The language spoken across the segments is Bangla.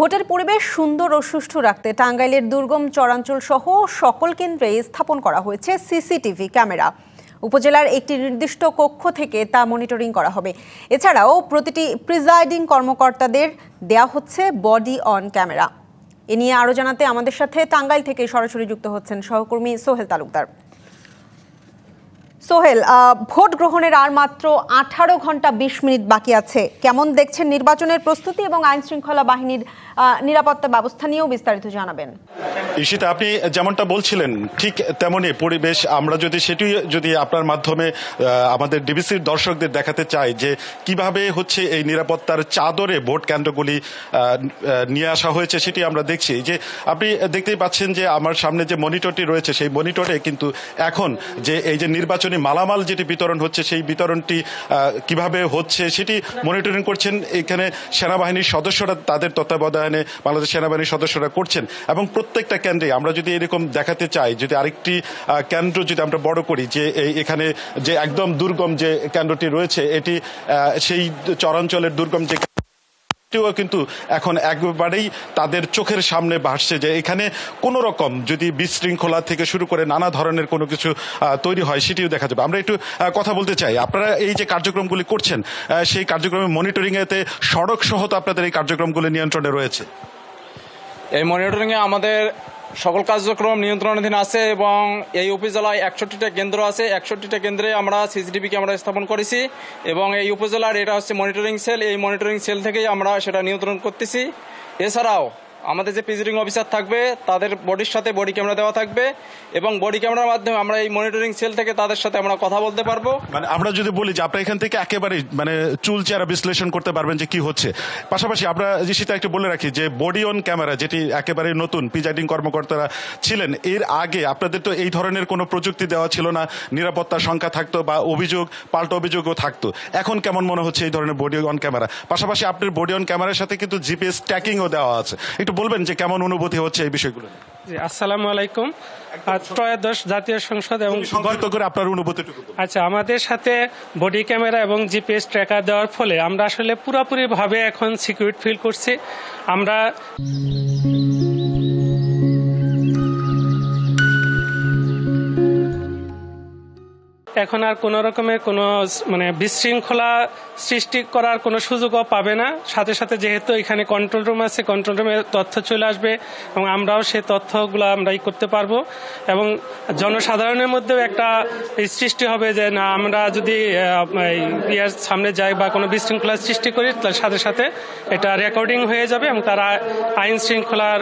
ভোটের পরিবেশ সুন্দর ও সুষ্ঠু রাখতে টাঙ্গাইলের দুর্গম চরাঞ্চল সহ সকল কেন্দ্রে স্থাপন করা হয়েছে সিসিটিভি ক্যামেরা। উপজেলার একটি নির্দিষ্ট কক্ষ থেকে তা মনিটরিং করা হবে। এছাড়াও প্রতিটি প্রিজাইডিং কর্মকর্তাদের দেয়া হচ্ছে বডি অন ক্যামেরা। এ নিয়ে আরও জানাতে আমাদের সাথে টাঙ্গাইল থেকে সরাসরি যুক্ত হচ্ছেন সহকর্মী সোহেল তালুকদার। সোহেল, ভোট গ্রহণের আর মাত্র 18 ঘন্টা 20 মিনিট বাকি আছে। কেমন দেখছেন নির্বাচনের প্রস্তুতি এবং আইন শৃঙ্খলা বাহিনীর নিরাপত্তা ব্যবস্থা নিয়েও বিস্তারিত জানাবেন। ঈশিতা, আপনি যেমনটা বলছিলেন ঠিক তেমনই পরিবেশ। আমরা যদি আপনার মাধ্যমে আমাদের ডিবিসির দর্শকদের দেখাতে চাই যে কিভাবে হচ্ছে এই নিরাপত্তার চাদরে ভোট কেন্দ্রগুলি নিয়ে আসা হয়েছে, সেটি আমরা দেখছি। যে আপনি দেখতেই পাচ্ছেন যে আমার সামনে যে মনিটরটি রয়েছে, সেই মনিটরে কিন্তু এখন যে এই যে নির্বাচনী মালামাল যেটি বিতরণ হচ্ছে, সেই বিতরণটি কিভাবে হচ্ছে সেটি মনিটরিং করছেন এখানে সেনাবাহিনীর সদস্যরা, তাদের তত্ত্বাবধানে বাংলাদেশ সেনাবাহিনীর সদস্যরা করছেন। এবং প্রত্যেকটা কেন্দ্রে আমরা যদি এরকম দেখাতে চাই, যদি আরেকটি কেন্দ্র যদি আমরা বড় করি, যে এখানে যে একদম দুর্গম যে কেন্দ্রটি রয়েছে, এটি সেই চরাঞ্চলের দুর্গম যে কিন্তু এখন একবারেই তাদের চোখের সামনে ভাসছে যে এখানে কোনো রকম যদি বিশৃঙ্খলা থেকে শুরু করে নানা ধরনের কোনো কিছু তৈরি হয়, সেটিও দেখা যাবে। আমরা একটু কথা বলতে চাই, আপনারা এই যে কার্যক্রমগুলি করছেন, সেই কার্যক্রমে মনিটরিং এতে সড়ক সহ তো আপনাদের এই কার্যক্রমগুলি নিয়ন্ত্রণে রয়েছে। এই মনিটরিংয়ে আমাদের সকল কার্যক্রম নিয়ন্ত্রণাধীন আছে এবং এই উপজেলায় 61টা কেন্দ্র আছে। 61টা কেন্দ্রে আমরা সিসিটিভি ক্যামেরা স্থাপন করেছি এবং এই উপজেলার এটা হচ্ছে মনিটরিং সেল। এই মনিটরিং সেল থেকেই আমরা সেটা নিয়ন্ত্রণ করতেছি। এছাড়াও আমাদের যে প্রিজাইডিং অফিসার থাকবে, তাদের বডির সাথে বডি ক্যামেরা দেওয়া থাকবে এবং বডি ক্যামেরার মাধ্যমে আমরা এই মনিটরিং সেল থেকে তাদের সাথে আমরা কথা বলতে পারবো। মানে আমরা যদি বলি যে আপনারা এখান থেকে একেবারে মানে চুলচেরা বিশ্লেষণ করতে পারবেন যে কি হচ্ছে। পাশাপাশি আমরা সেটা একটু বলে রাখি যে বডি অন ক্যামেরা যেটি একেবারে নতুন, প্রিজাইডিং কর্মকর্তারা ছিলেন এর আগে আপনাদের তো এই ধরনের কোনো প্রযুক্তি দেওয়া ছিল না, নিরাপত্তার সংখ্যা থাকতো বা পাল্টা অভিযোগও থাকতো। এখন কেমন মনে হচ্ছে এই ধরনের বডি অন ক্যামেরা? পাশাপাশি আপনার বডি অন ক্যামেরার সাথে কিন্তু জিপিএস ট্র্যাকিংও দেওয়া আছে। একটু বলবেন যে কেমন অনুভূতি হচ্ছে এই বিষয়গুলো? আসসালামু আলাইকুম। ত্রয়োদশ জাতীয় সংসদ এবং সংযুক্ত করে আপনার অনুভূতিটুকু। আচ্ছা, আমাদের সাথে বডি ক্যামেরা এবং জিপিএস ট্র্যাকার দেওয়ার ফলে আমরা আসলে পুরোপুরি ভাবে এখন সিকিউর ফিল করছি। আমরা এখন আর কোনো রকমের কোনো বিশৃঙ্খলা সৃষ্টি করার কোনো সুযোগও পাবে না। সাথে সাথে যেহেতু এখানে কন্ট্রোল রুম আছে, কন্ট্রোল রুমে তথ্য চলে আসবে এবং আমরাও সেই তথ্যগুলো আমরাই করতে পারবো এবং জনসাধারণের মধ্যেও একটা সৃষ্টি হবে যে না, আমরা যদি ইয়ার সামনে যাই বা কোনো বিশৃঙ্খলা সৃষ্টি করি, তার সাথে সাথে এটা রেকর্ডিং হয়ে যাবে এবং তারা আইন শৃঙ্খলার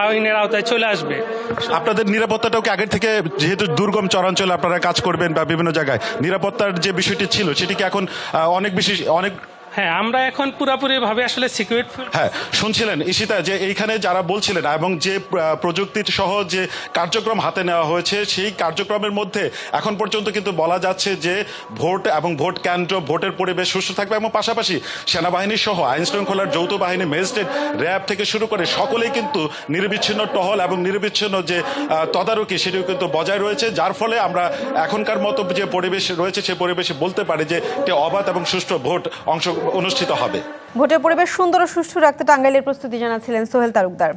আইনের আওতায় চলে আসবে। আপনাদের নিরাপত্তাটাও কি আগের থেকে, যেহেতু দুর্গম চরাঞ্চলে আপনারা কাজ করবেন বা বিভিন্ন জায়গায়, নিরাপত্তার যে বিষয়টি ছিল সেটি কি এখন অনেক হ্যাঁ, আমরা এখন পুরোপুরি ভাবে আসলে সিকিউর। হ্যাঁ, শুনছিলেন ঈশিতা যে এইখানে যারা বলছিলেন এবং যে প্রযুক্তির সহ যে কার্যক্রম হাতে নেওয়া হয়েছে, সেই কার্যক্রমের মধ্যে এখন পর্যন্ত কিন্তু বলা যাচ্ছে যে ভোট এবং ভোট কেন্দ্র, ভোটের পরিবেশ সুষ্ঠু থাকবে এবং পাশাপাশি সেনাবাহিনী সহ আইন শৃঙ্খলার যৌথ বাহিনী, ম্যাজিস্ট্রেট, র্যাব থেকে শুরু করে সকলেই কিন্তু নিরবিচ্ছিন্ন টহল এবং নিরবিচ্ছিন্ন যে তদারকি সেটিও কিন্তু বজায় রয়েছে। যার ফলে আমরা এখনকার মতো যে পরিবেশ রয়েছে, সে পরিবেশে বলতে পারি যে একটি অবাধ এবং সুষ্ঠু ভোট অনুষ্ঠিত হবে। ভোটের পরিবেশ সুন্দর ও সুষ্ঠু রাখতে টাঙ্গাইলের প্রস্তুতি জানাচ্ছিলেন সোহেল তালুকদার।